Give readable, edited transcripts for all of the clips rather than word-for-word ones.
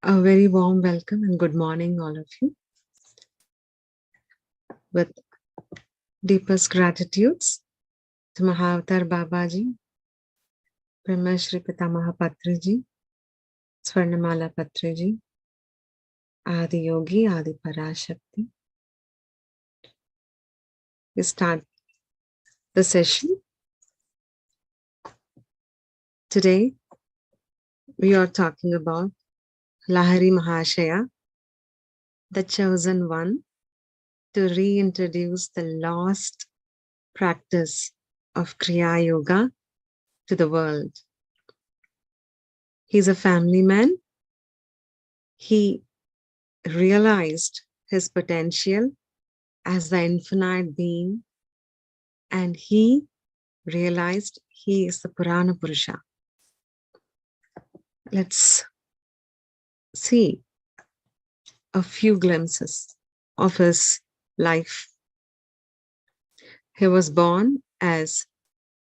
A very warm welcome and good morning, all of you. With deepest gratitudes to Mahavatar Babaji, Brahma Shri Pitamaha Patriji, Swarnamala Patriji, Adi Yogi, Adi Parashakti. We start the session. Today, we are talking about Lahiri Mahasaya, the chosen one, to reintroduce the lost practice of Kriya Yoga to the world. He's a family man. He realized his potential as the infinite being, and he realized he is the Purana Purusha. Let's see a few glimpses of his life. He was born as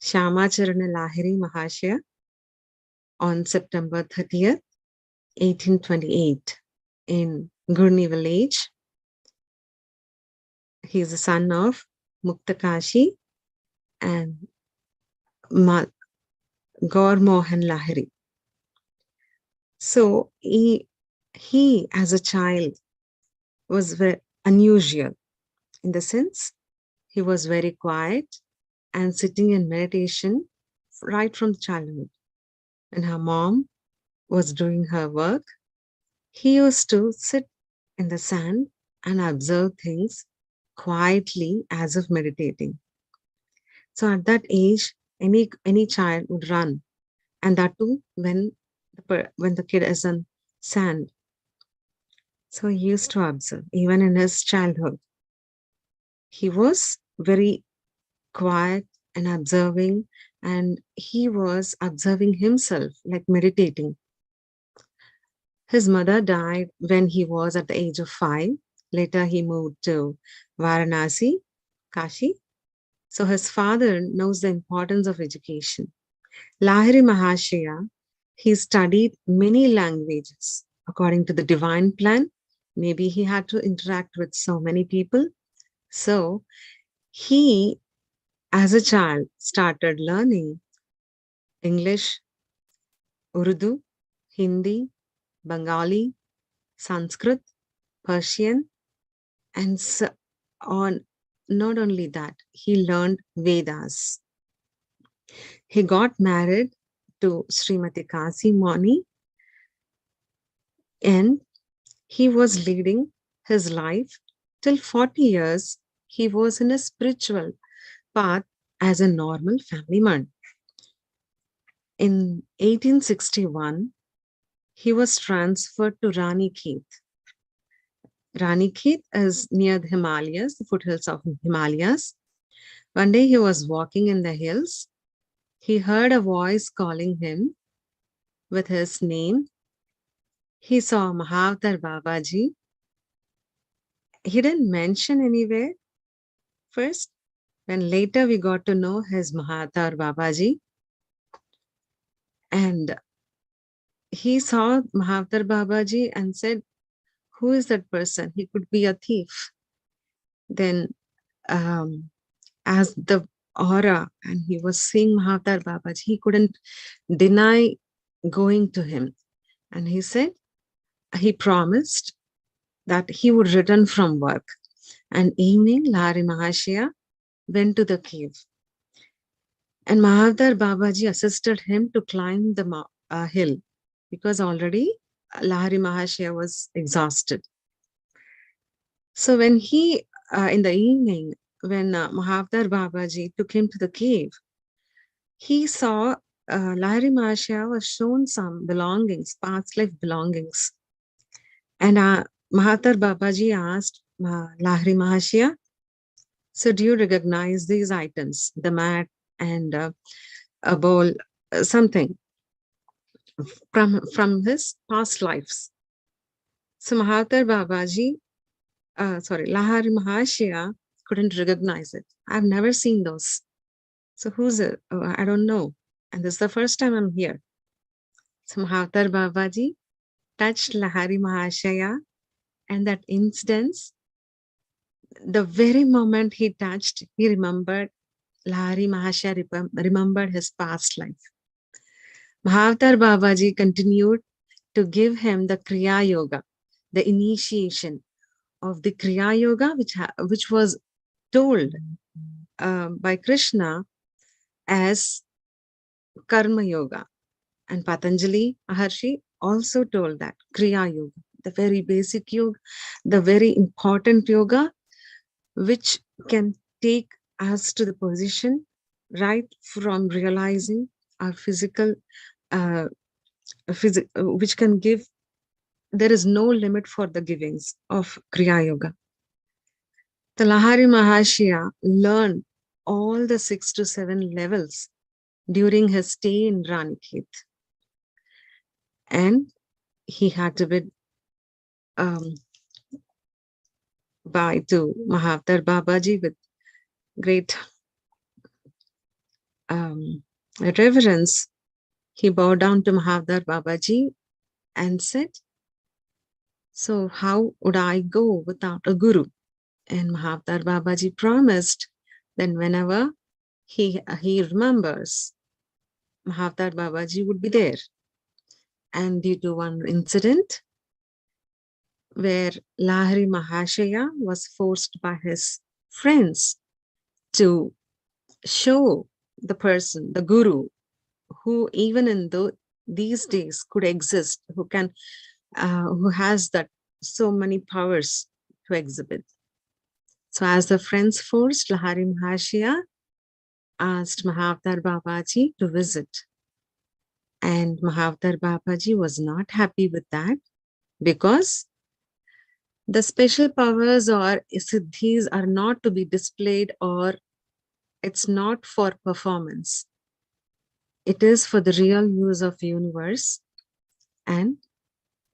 Shyamacharana Lahiri Mahasaya on September 30th, 1828 in Gurni village. He is the son of Muktakashi and Gaur Mohan Lahiri. So he as a child was very unusual in the sense he was very quiet and sitting in meditation right from childhood. When her mom was doing her work, he used to sit in the sand and observe things quietly as if meditating. So at that age, any child would run, and that too when the kid is in sand. So he used to observe even in his childhood. He was very quiet and observing, and he was observing himself, like meditating. His mother died when he was at the age of 5. Later, he moved to Varanasi, Kashi. So his father knows the importance of education. Lahiri Mahasaya, he studied many languages according to the divine plan. Maybe he had to interact with so many people. So he, as a child, started learning English, Urdu, Hindi, Bengali, Sanskrit, Persian, and so on. Not only that, he learned Vedas. He got married to Srimati Kasi Mani, and he was leading his life till 40 years. He was in a spiritual path as a normal family man. In 1861, he was transferred to Ranikhet. Ranikhet is near the Himalayas, the foothills of Himalayas. One day he was walking in the hills. He heard a voice calling him with his name. He saw Mahavatar Babaji. He didn't mention anywhere first. When later we got to know his Mahavatar Babaji. And he saw Mahavatar Babaji and said, who is that person? He could be a thief. Then as the aura, and he was seeing Mahavatar Babaji, he couldn't deny going to him. And he said, he promised that he would return from work. And evening, Lahiri Mahasaya went to the cave. And Mahavatar Babaji assisted him to climb the hill because already Lahiri Mahasaya was exhausted. So when he, in the evening, when Mahavatar Babaji took him to the cave, he saw Lahiri Mahasaya was shown some belongings, past life belongings. And Mahavatar Babaji asked Lahiri Mahasaya, so do you recognize these items, the mat and a bowl, something from his past lives? So Mahavatar Babaji, Lahiri Mahasaya couldn't recognize it. I've never seen those. So who's it? Oh, I don't know. And this is the first time I'm here. So Mahavatar Babaji touched Lahiri Mahashaya, and that instance, the very moment he touched, he remembered Lahiri Mahashaya remembered his past life. Mahavatar Babaji continued to give him the Kriya Yoga, the initiation of the Kriya Yoga, which was told by Krishna as Karma Yoga. And Patanjali Maharshi also told that Kriya Yoga, the very basic yoga, the very important yoga, which can take us to the position right from realizing our physical, which can give, there is no limit for the givings of Kriya Yoga. The Lahiri Mahashaya learned all the 6 to 7 levels during his stay in Ranikhet. And he had to be bye to Mahavatar Babaji with great reverence. He bowed down to Mahavatar Babaji and said, "So how would I go without a guru?" And Mahavatar Babaji promised that whenever he remembers, Mahavatar Babaji would be there. And due to one incident where Lahiri Mahashaya was forced by his friends to show the person, the guru, who even in these days could exist, who has that so many powers to exhibit. So as the friends forced, Lahiri Mahashaya asked Mahavatar Babaji to visit. And Mahavatar Babaji was not happy with that, because the special powers or siddhis are not to be displayed, or it's not for performance. It is for the real use of the universe. And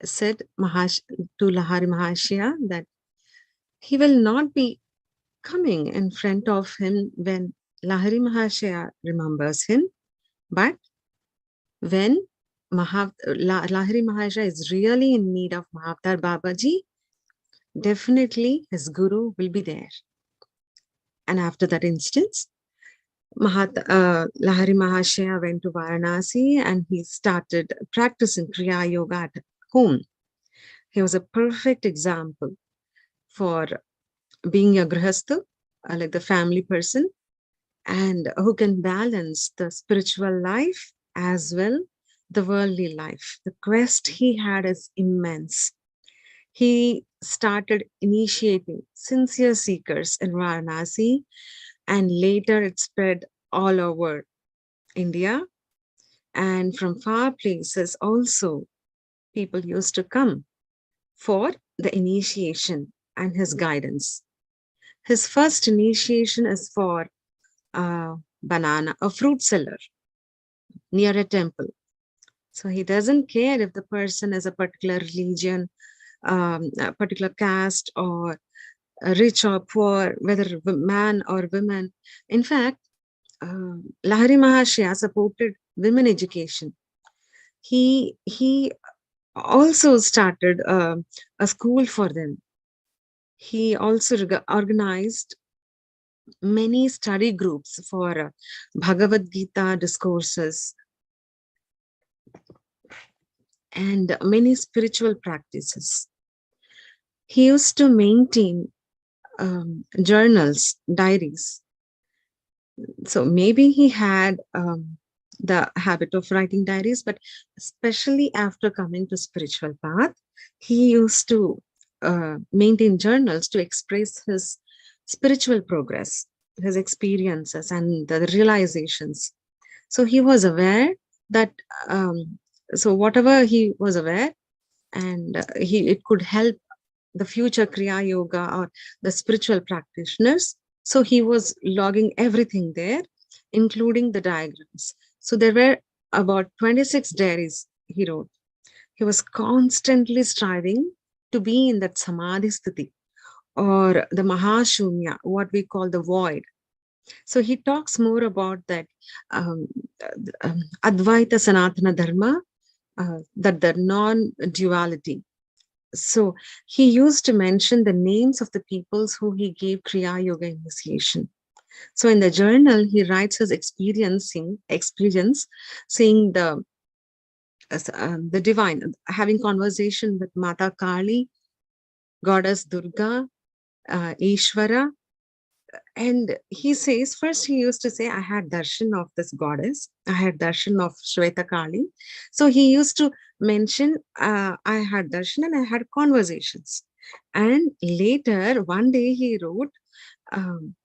said to Lahiri Mahashaya that he will not be coming in front of him when Lahiri Mahashaya remembers him, but when Lahiri Mahashaya is really in need of Mahavatar Babaji, definitely his guru will be there. And after that instance, Lahiri Mahashaya went to Varanasi and he started practicing Kriya Yoga at home. He was a perfect example for being a grihastha, like the family person, and who can balance the spiritual life as well the worldly life. The quest he had is immense. He started initiating sincere seekers in Varanasi, and later it spread all over India. And from far places also, people used to come for the initiation and his guidance. His first initiation is for a fruit seller near a temple. So he doesn't care if the person is a particular religion, a particular caste, or rich or poor, whether man or woman. In fact, Lahiri Mahashaya supported women education. He also started a school for them. He also organized many study groups for Bhagavad Gita discourses and many spiritual practices. He used to maintain journals, diaries. So maybe he had the habit of writing diaries, but especially after coming to spiritual path, he used to maintain journals to express his spiritual progress, his experiences and the realizations. So he was aware that, so whatever he was aware, and it could help the future Kriya Yoga or the spiritual practitioners. So he was logging everything there, including the diagrams. So there were about 26 diaries he wrote. He was constantly striving to be in that Samadhi Sthiti, or the Mahashunya, what we call the void. So he talks more about that Advaita Sanatana Dharma, that the non-duality. So he used to mention the names of the peoples who he gave Kriya Yoga initiation. So in the journal, he writes his experience, seeing the divine, having conversation with Mata Kali, goddess Durga, Ishvara. And he says, first he used to say, I had darshan of this goddess, I had darshan of Shweta Kali. So he used to mention, I had darshan and I had conversations. And later, one day he wrote, um,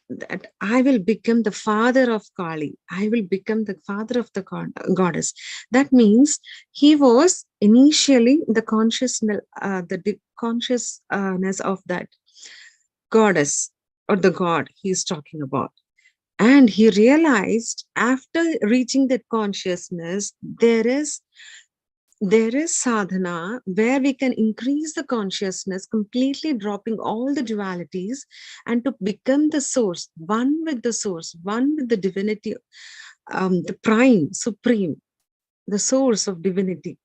that I will become the father of Kali. I will become the father of the goddess. That means he was initially the consciousness of that goddess or the god he's talking about. And he realized after reaching that consciousness, there is sadhana where we can increase the consciousness, completely dropping all the dualities, and to become the source, one with the divinity, the prime, supreme, the source of divinity.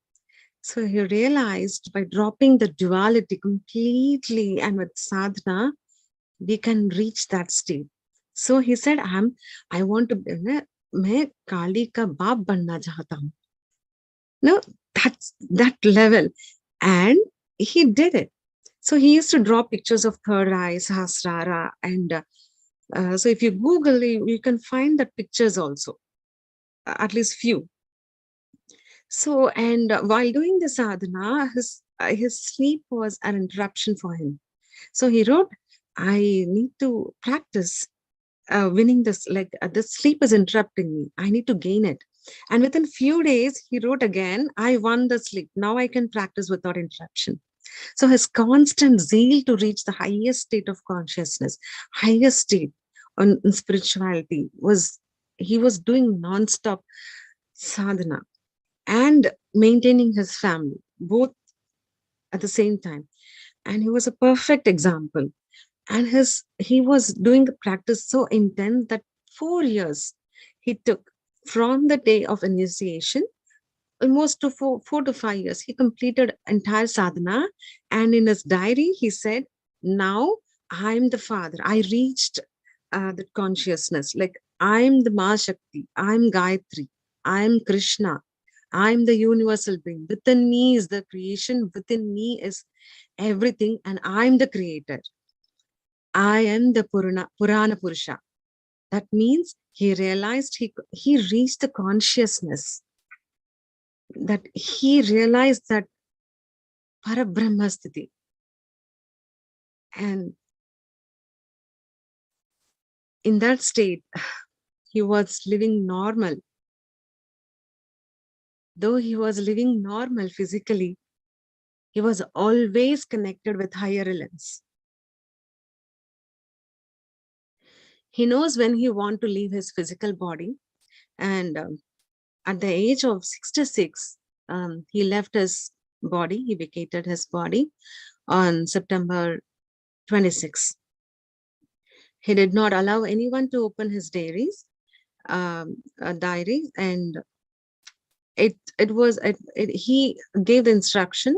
So he realized by dropping the duality completely and with sadhana, we can reach that state. So he said, I want to be, मैं काली का बाप बनना चाहता हूँ. No, that's that level. And he did it. So he used to draw pictures of third eye, Sahasrara. And so if you Google, you can find the pictures also, at least few. So, and while doing the sadhana, his sleep was an interruption for him. So he wrote, I need to practice winning this, like the sleep is interrupting me. I need to gain it. And within few days, he wrote again, I won the sleep. Now I can practice without interruption. So his constant zeal to reach the highest state of consciousness, highest state in spirituality was, he was doing non-stop sadhana and maintaining his family, both at the same time. And he was a perfect example. And he was doing the practice so intense that 4 years he took from the day of initiation, almost to 4 to 5 years. He completed entire sadhana, and in his diary he said, now I'm the father, I reached the consciousness, like I'm the Mahashakti, I'm Gayatri, I'm Krishna, I'm the universal being. Within me is the creation, within me is everything, and I'm the creator. I am the Purana Purusha. That means he realized he reached the consciousness, that he realized that Parabrahmasthiti. And in that state, he was living normal. Though he was living normal physically, he was always connected with higher realms. He knows when he wants to leave his physical body. And at the age of 66, he left his body, he vacated his body on September 26. He did not allow anyone to open his diary, and he gave the instruction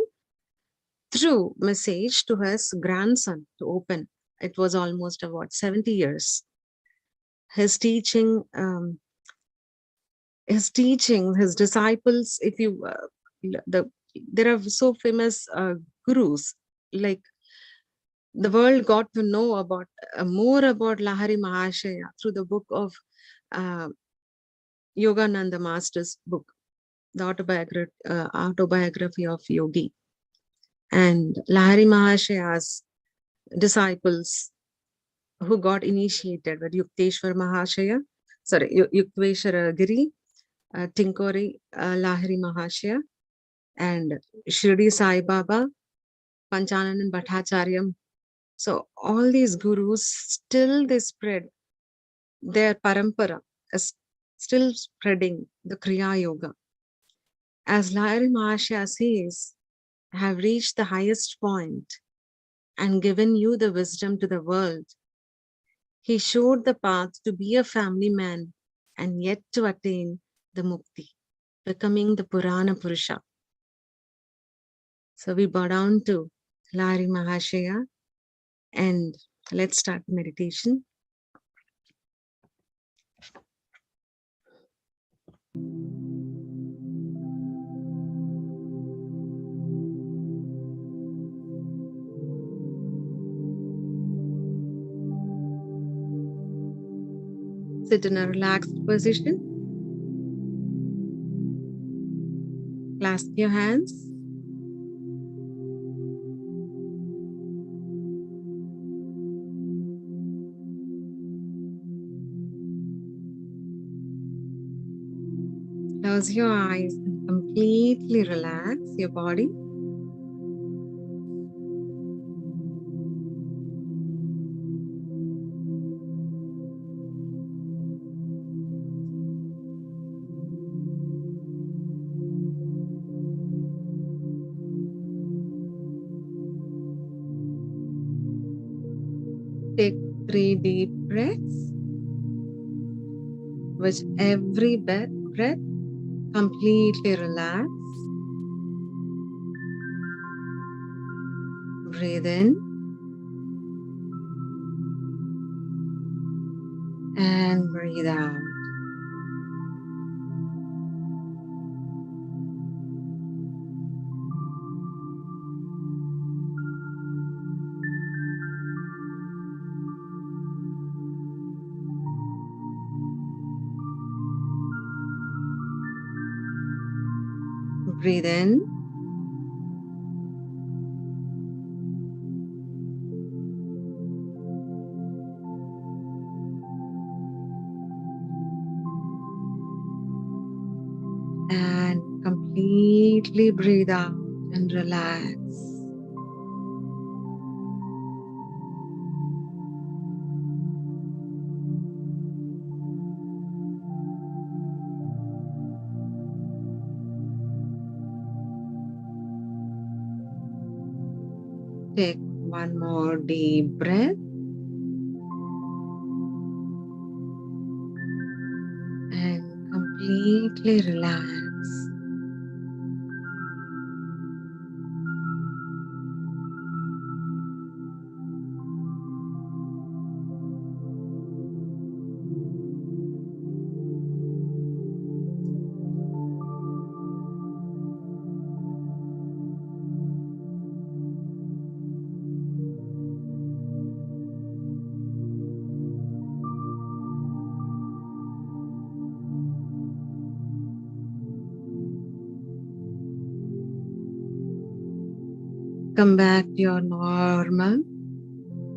through message to his grandson to open. It was almost about 70 years. His teaching, his disciples, if you, there are so famous gurus, like the world got to know about more about Lahiri Mahasaya through the book of Yogananda Master's book, the autobiography of Yogi. And Lahiri Mahasaya's disciples who got initiated with Yukteswar Mahashaya, Yukteswar Giri, Tinkori Lahiri Mahashaya, and Shirdi Sai Baba, Panchananan Bhattacharyam. So all these gurus, still they spread their parampara, is still spreading the Kriya Yoga. As Lahiri Mahashaya says, have reached the highest point and given you the wisdom to the world. He showed the path to be a family man and yet to attain the mukti, becoming the Purana Purusha. So we bow down to Lahiri Mahasaya and let's start meditation. Sit in a relaxed position. Clasp your hands. Close your eyes and completely relax your body. Take 3 deep breaths. With every breath, completely relax. Breathe in and breathe out. Breathe in and completely breathe out and relax. Take one more deep breath and completely relax. Come back to your normal,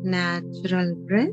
natural breath.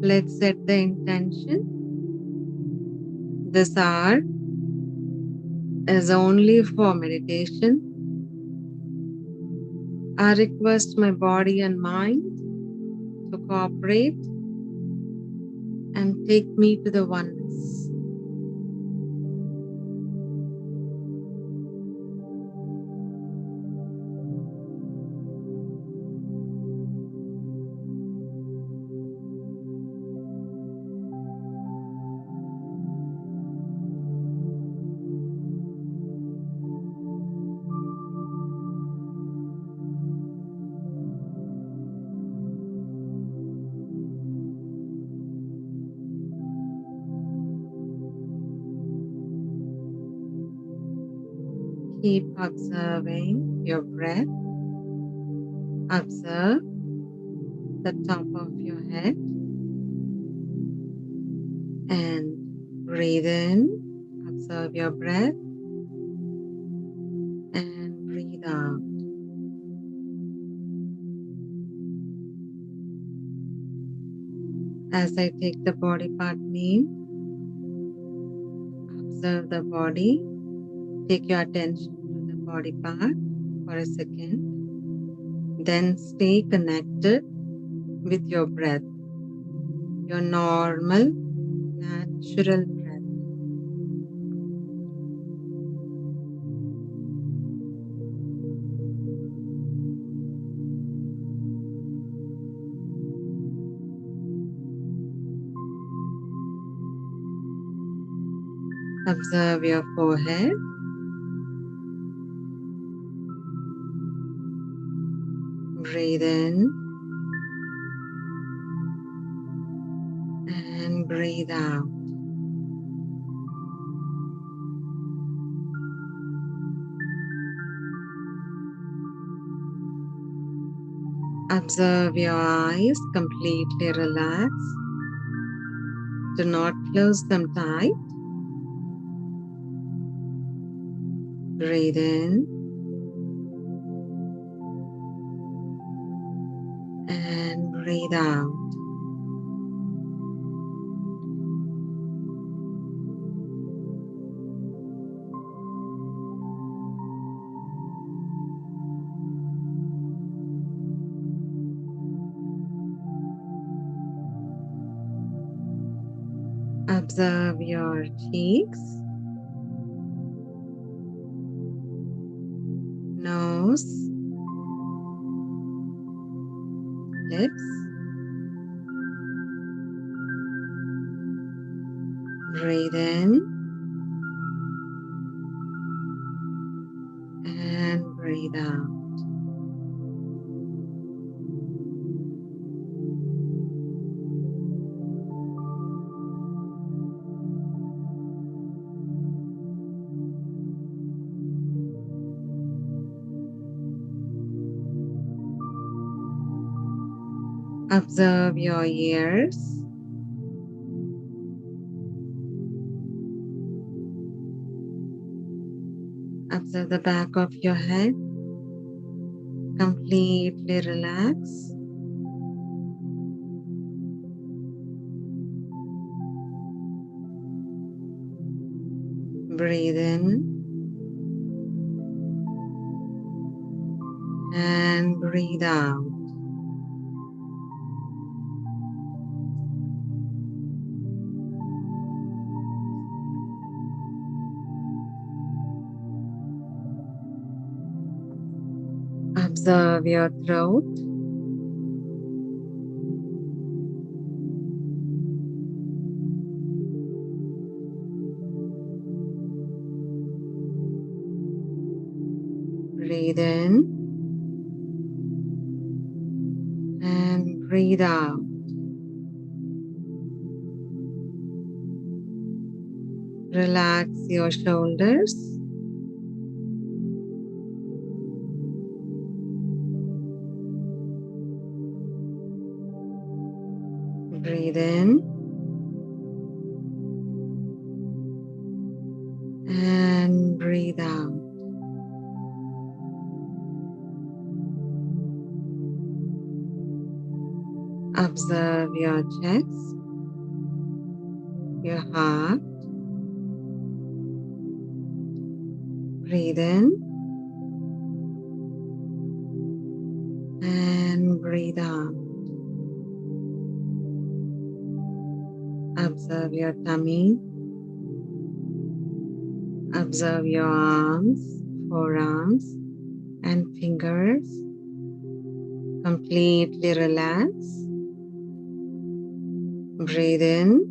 Let's set the intention. This hour is only for meditation. I request my body and mind to cooperate and take me to the oneness. Keep observing your breath. Observe the top of your head and breathe in. Observe your breath and breathe out. As I take the body part name, observe the body. Take your attention to the body part for a second. Then stay connected with your breath, your normal, natural breath. Observe your forehead. Breathe in and breathe out. Observe your eyes completely relax. Do not close them tight. Breathe in and breathe out. Observe your cheeks, nose, lips. Breathe in and breathe out. Observe your ears. Observe the back of your head. Completely relax. Breathe in and breathe out. Observe your throat. Breathe in and breathe out. Relax your shoulders. Breathe in and breathe out. Observe your chest, your heart. Breathe in and breathe out. Observe your tummy. Observe your arms, forearms, and fingers. Completely relax. Breathe in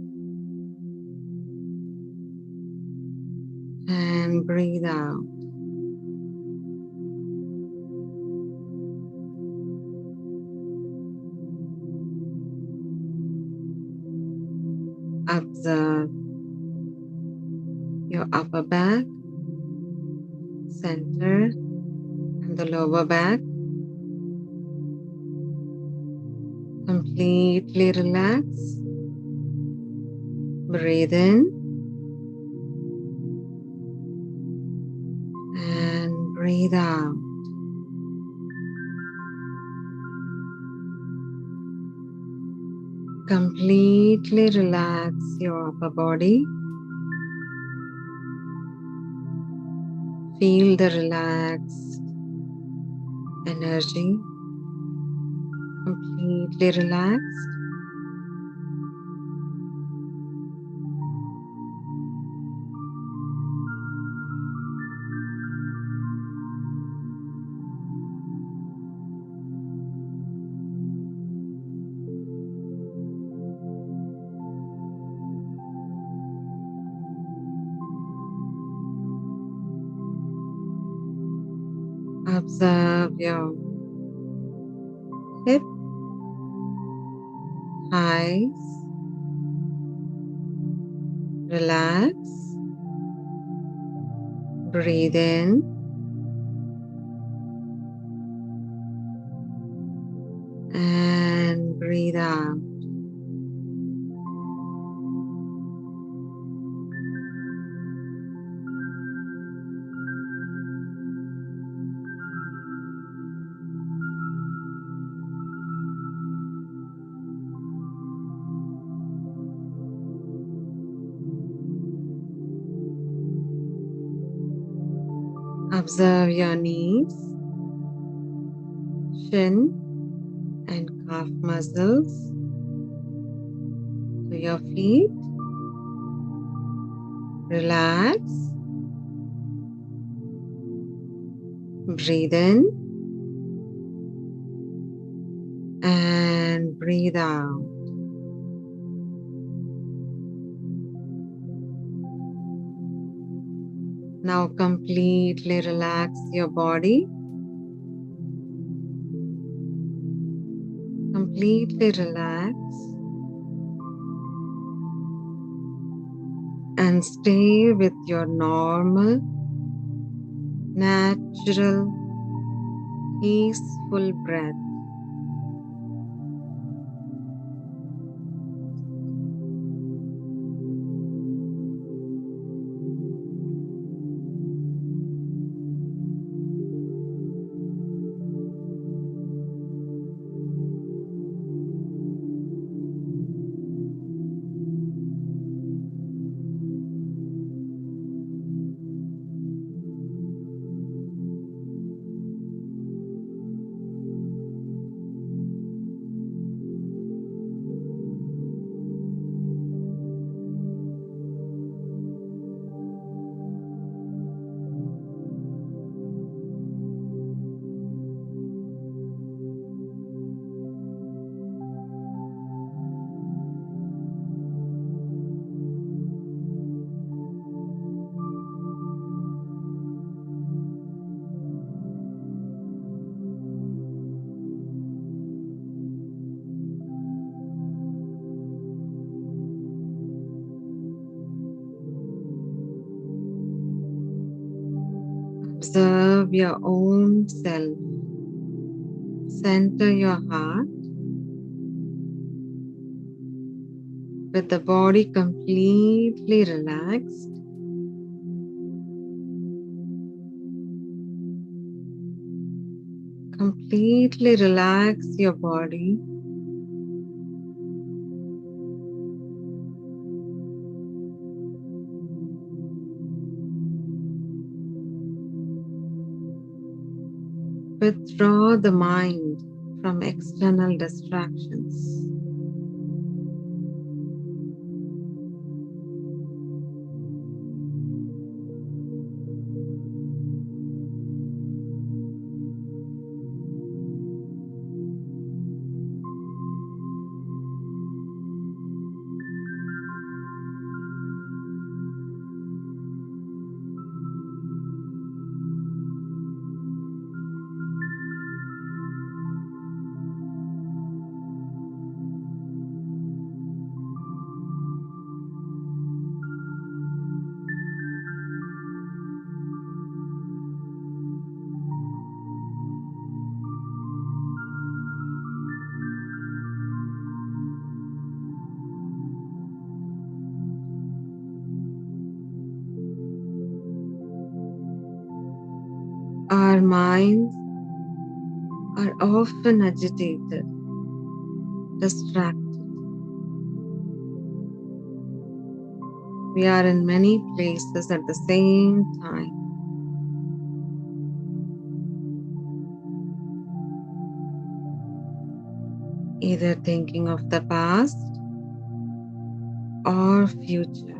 and breathe out. Observe your upper back, center, and the lower back. Completely relax. Breathe in and breathe out. Completely relax your upper body. Feel the relaxed energy. Completely relaxed. Observe your hip, thighs. Relax. Breathe in and breathe out. Observe your knees, shin, and calf muscles to your feet. Relax. Breathe in and breathe out. Now completely relax your body. Completely relax and stay with your normal, natural, peaceful breath. Observe your own self. Center your heart with the body completely relaxed. Completely relax your body. Withdraw the mind from external distractions. Our minds are often agitated, distracted, We are in many places at the same time. Either thinking of the past or future.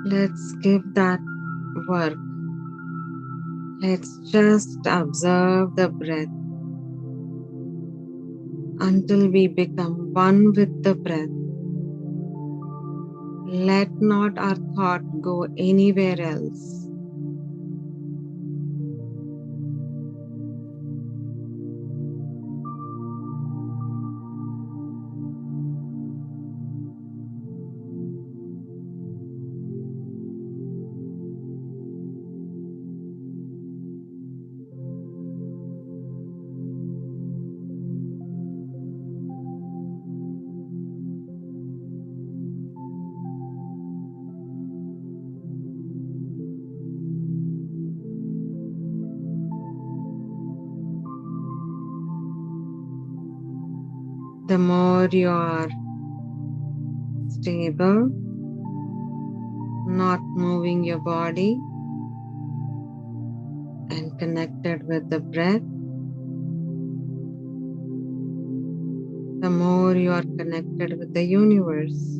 Let's give that work. Let's just observe the breath until we become one with the breath. Let not our thought go anywhere else. The more you are stable, not moving your body, and connected with the breath, the more you are connected with the universe.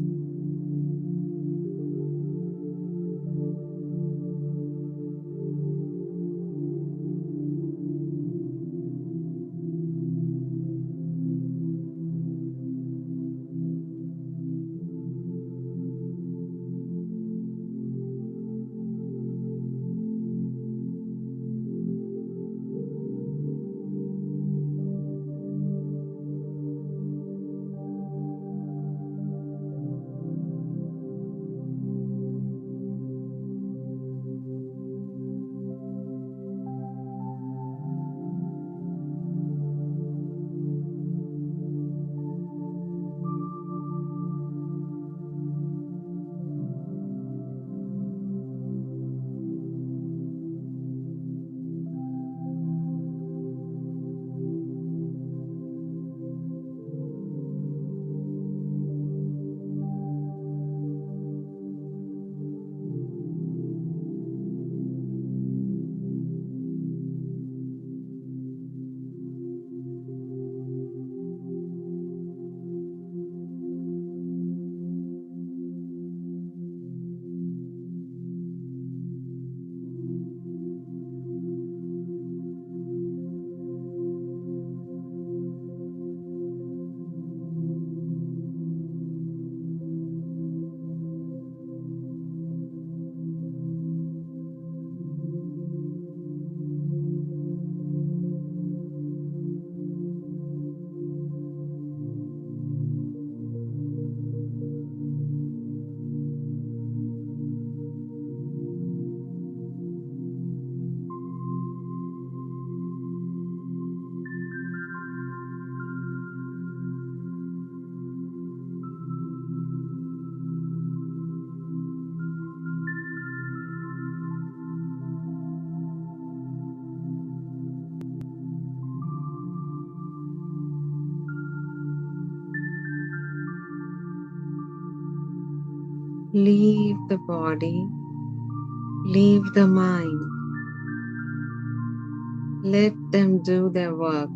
Leave the body, leave the mind. Let them do their work.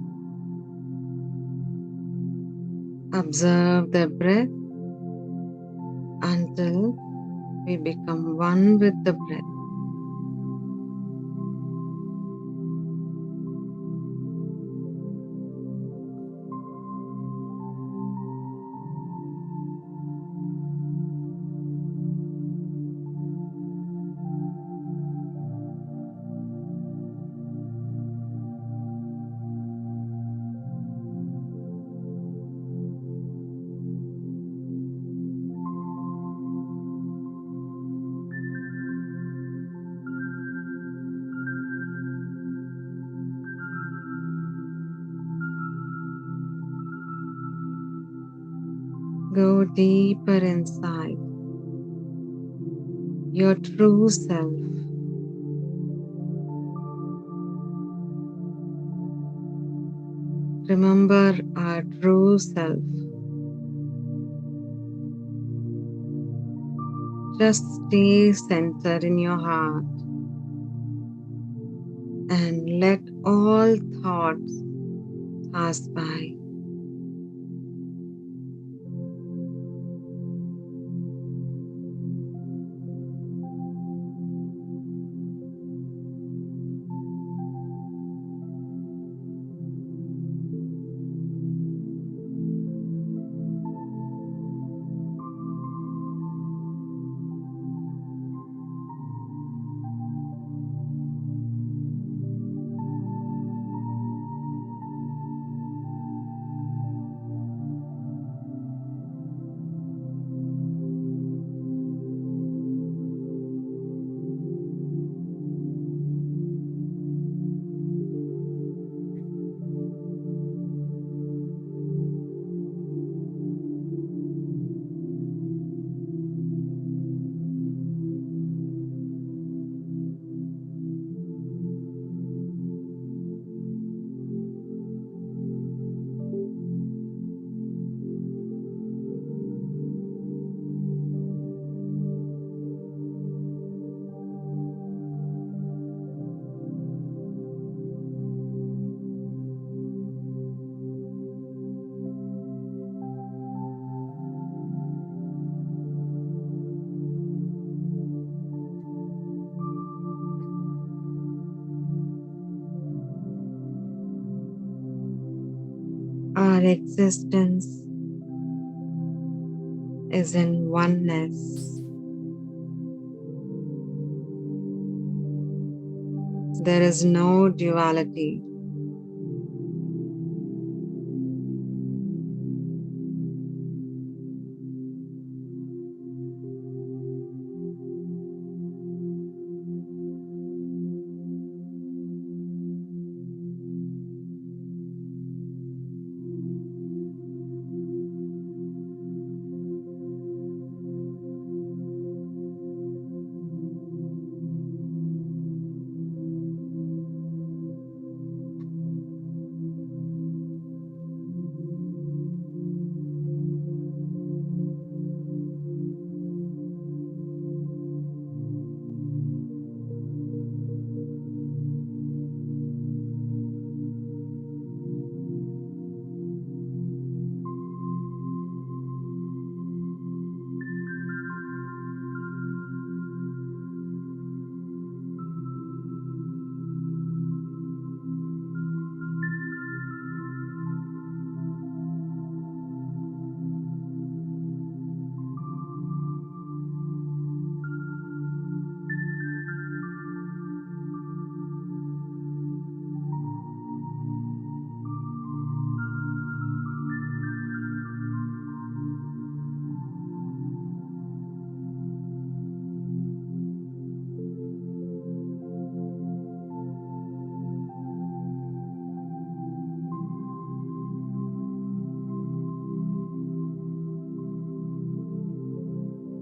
Observe the breath until we become one with the breath. Go deeper inside, your true self. Remember our true self. Just stay centered in your heart and let all thoughts pass by. Our existence is in oneness. There is no duality.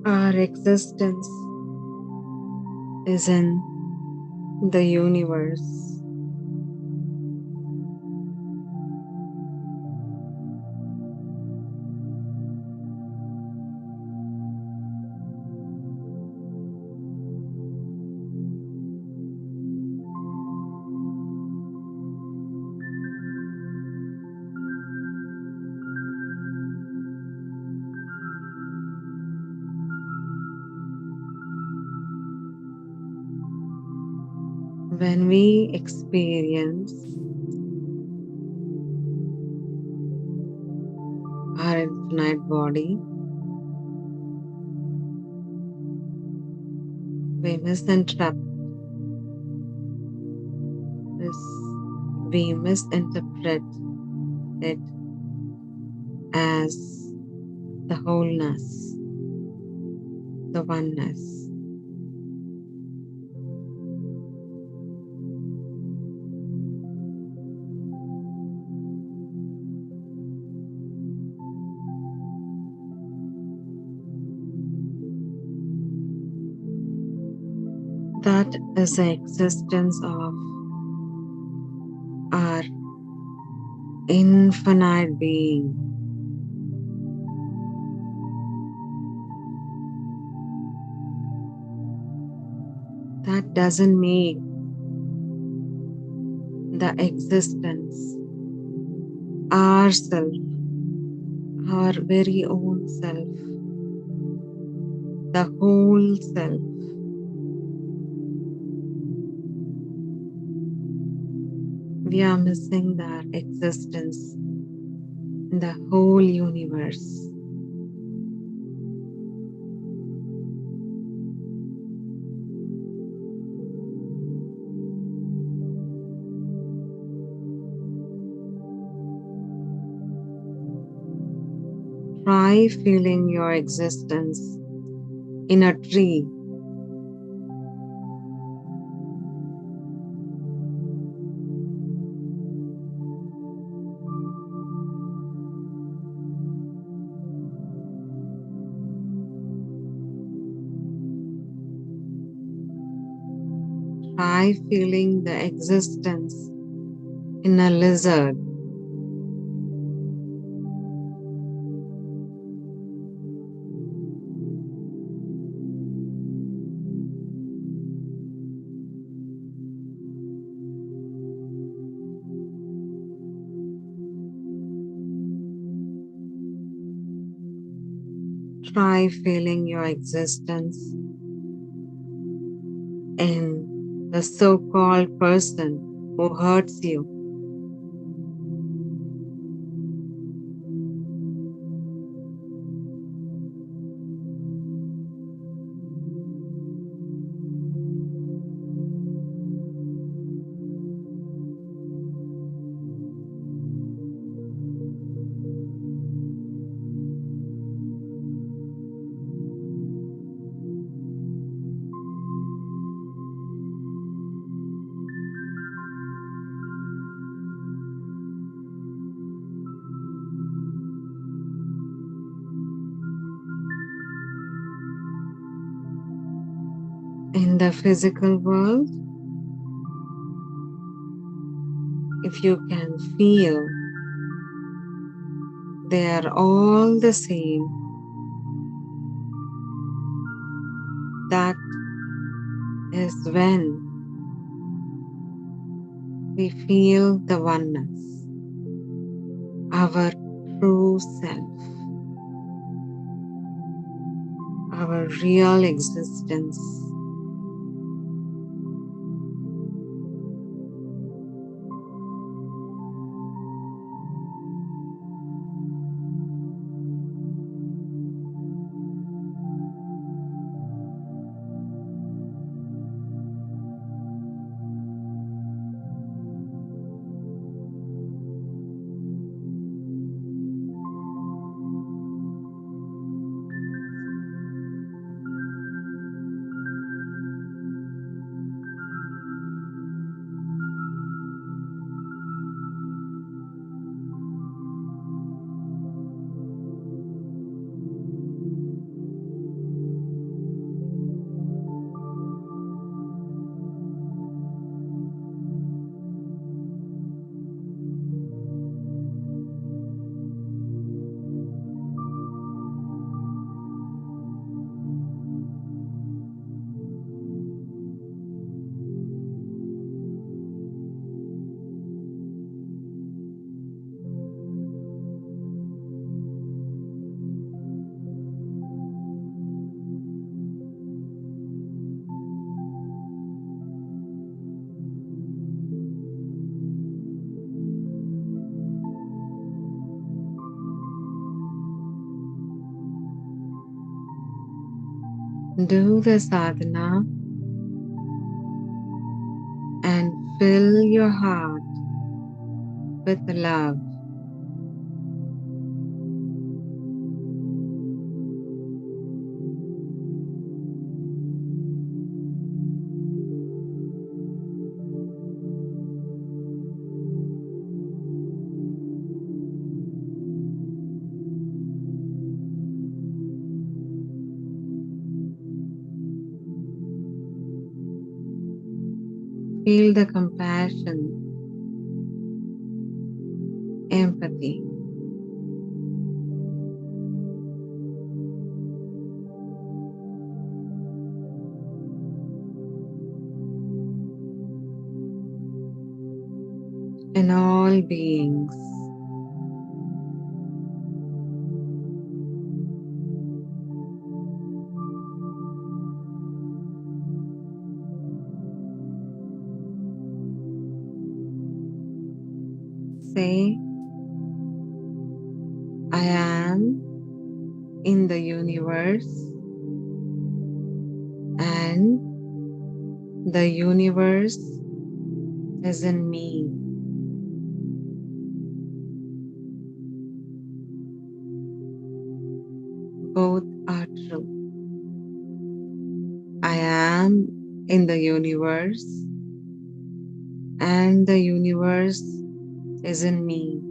Our existence is in the universe. When we experience our infinite body, we misinterpret this, we misinterpret it as the wholeness, the oneness. That is the existence of our infinite being. That doesn't make the existence, ourself, our very own self, the whole self. We are missing that existence in the whole universe. Try feeling your existence in a tree. Try feeling the existence in a lizard. Try feeling your existence in the so-called person who hurts you. In the physical world, if you can feel they are all the same, that is when we feel the oneness, our true self, our real existence. Do the sadhana and fill your heart with love. Feel the compassion empathy. In all beings. Say, I am in the universe and the universe is in me. Both are true. I am in the universe and the universe is in me.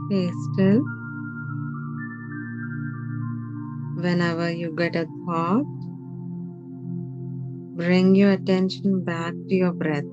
Stay still. Whenever you get a thought, bring your attention back to your breath.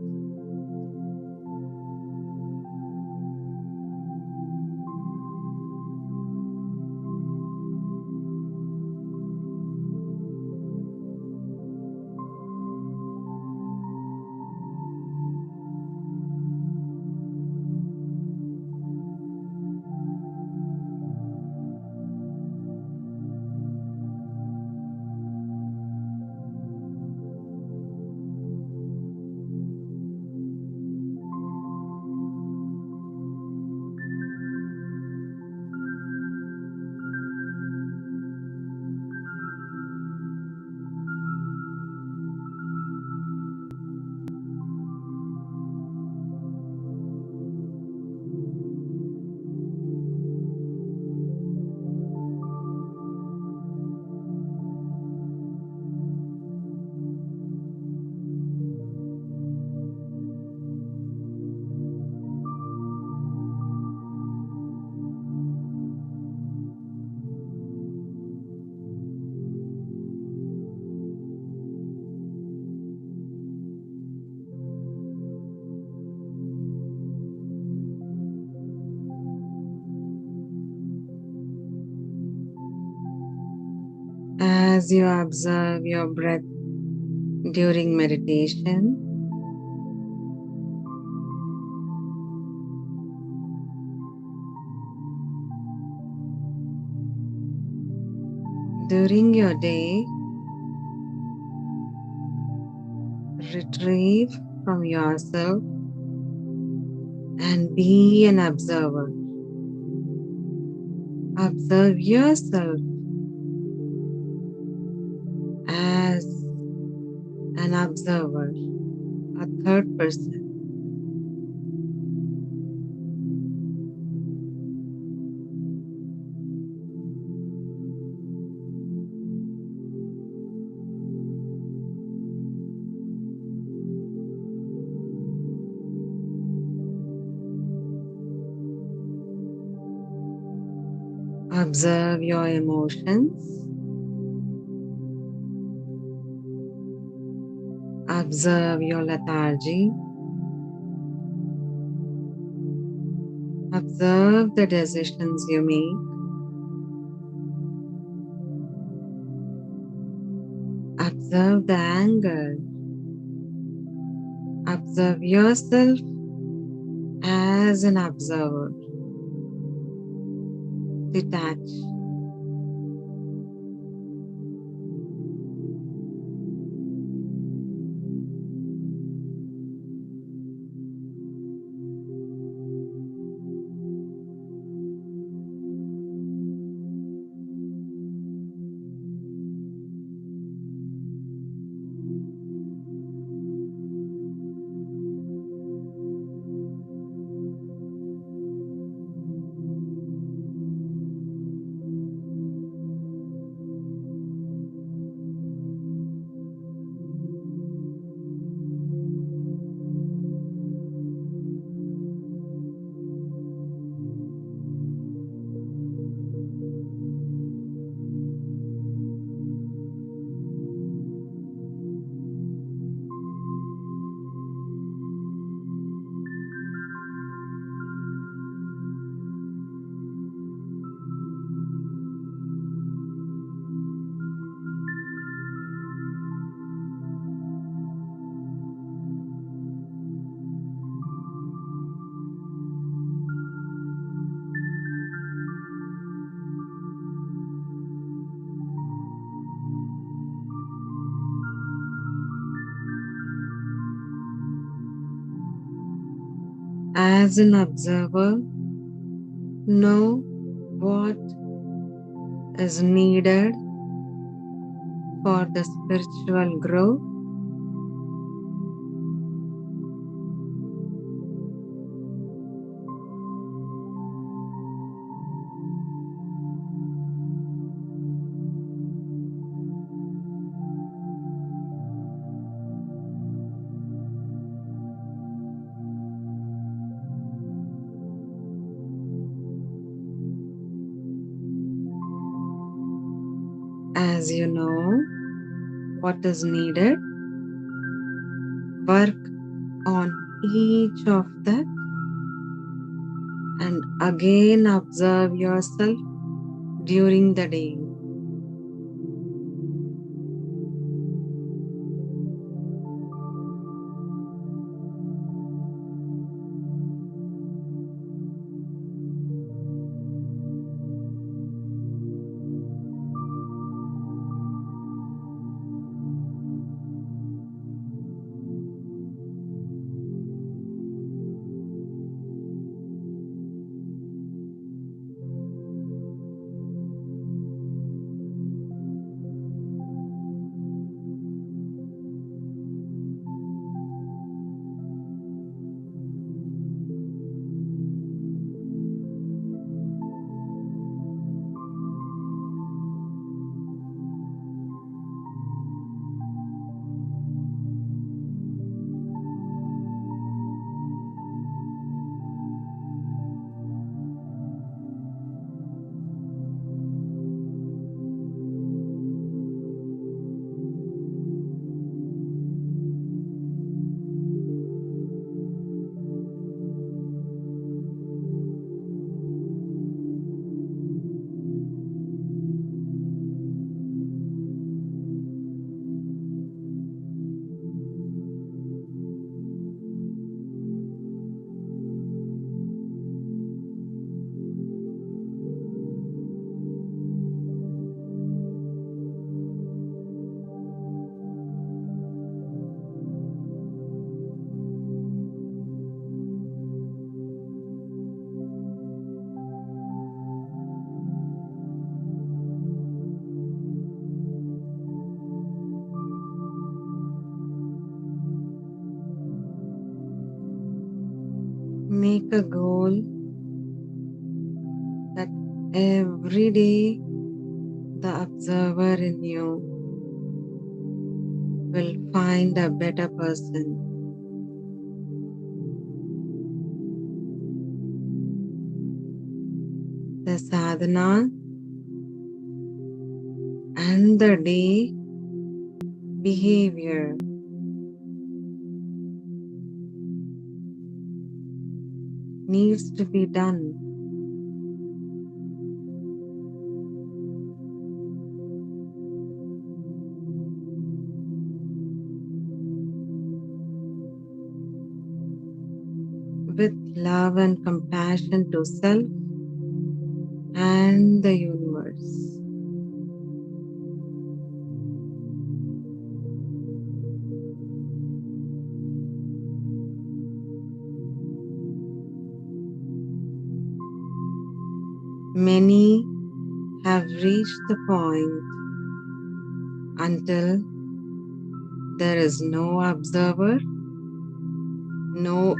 As you observe your breath during meditation, during your day, retrieve from yourself and be an observer. Observe yourself as an observer, a third person. Observe your emotions. Observe your lethargy. Observe the decisions you make. Observe the anger. Observe yourself as an observer. Detach. As an observer, know what is needed for the spiritual growth. As you know what is needed, work on each of that and again observe yourself during the day. Make a goal that every day the observer in you will find a better person. The sadhana and the day behavior needs to be done with love and compassion to self and the universe. Many have reached the point until there is no observer, no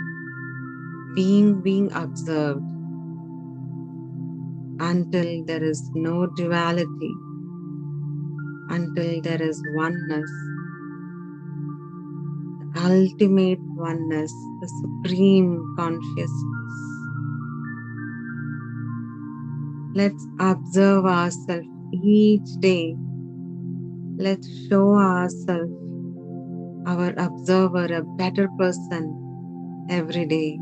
being observed, until there is no duality, until there is oneness, the ultimate oneness, the supreme consciousness. Let's observe ourselves each day. Let's show ourselves, our observer, a better person every day.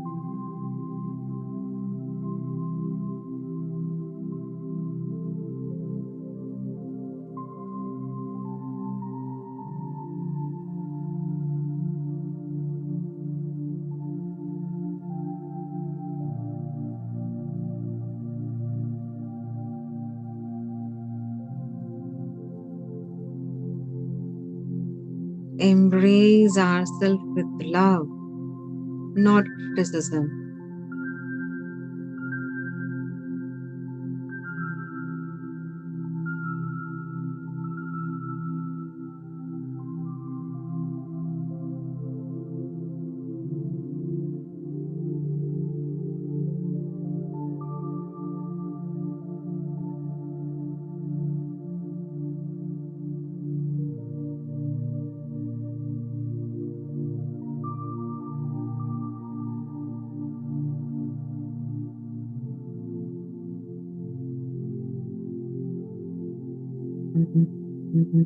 Embrace ourselves with love, not criticism. Slowly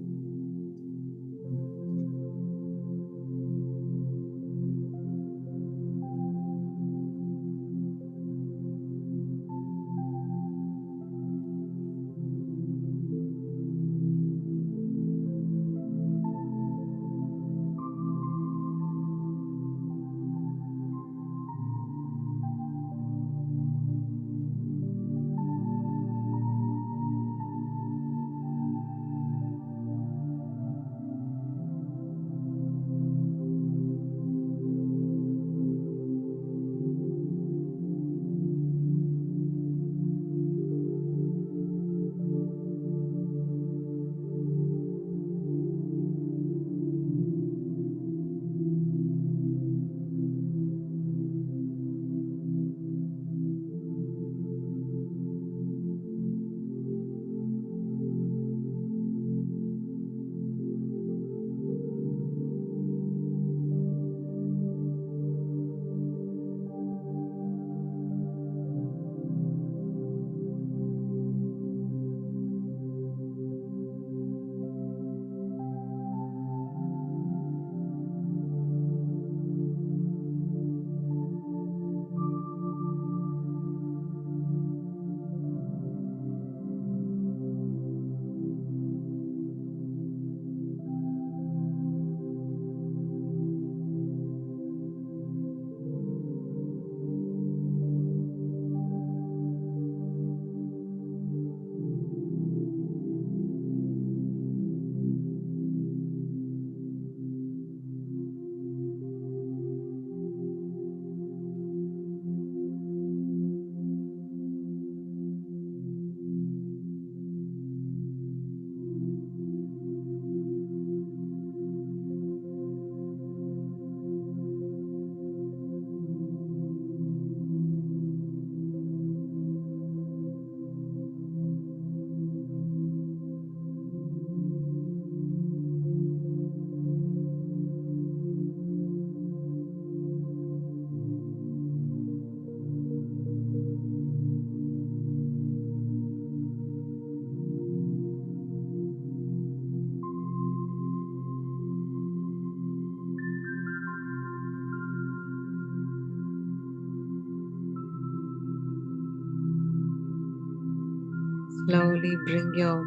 bring your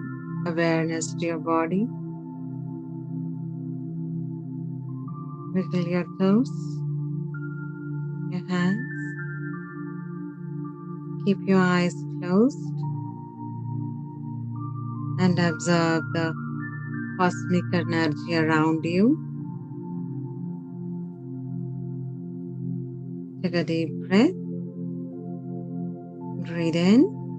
awareness to your body. Wiggle your toes, your hands. Keep your eyes closed and observe the cosmic energy around you. Take a deep breath. Breathe in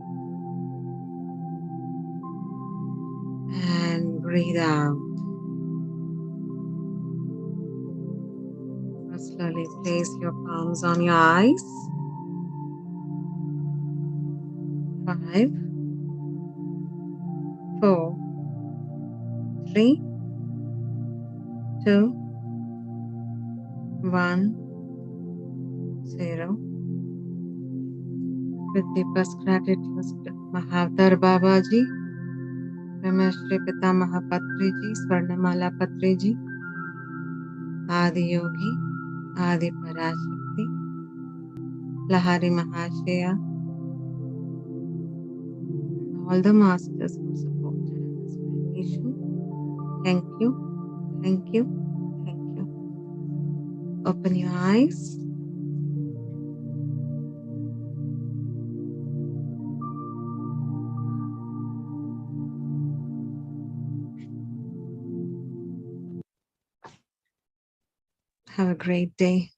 and breathe out. Now slowly place your palms on your eyes. 5, 4, 3, 2, 1, 0. With deepest gratitude to Mahavatar Babaji, Rameshri Pita Mahapatri Ji, Swarnamala Patri Ji, Adi Yogi, Adi Parashakti, Lahiri Mahasaya, and all the masters who supported in this meditation. Thank you, thank you, thank you. Open your eyes. Have a great day.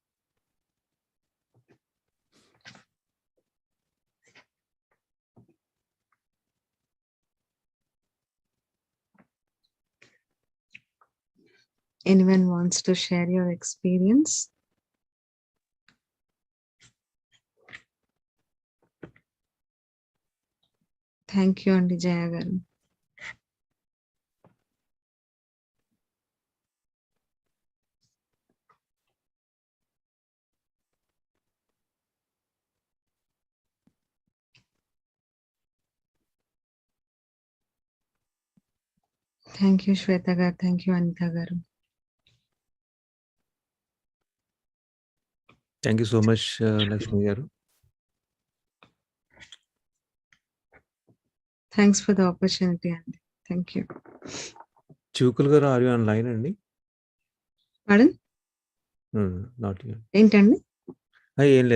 Anyone wants to share your experience? Thank you, Andi Jayagaru. Thank you Shweta garu, thank you Anitha garu. Thank you so much Lakshmi garu. Thanks for the opportunity అండి. Thank you. చూకుల్ garu are you online అండి? Pardon not you. ఏంటండి? ఏం లేదు.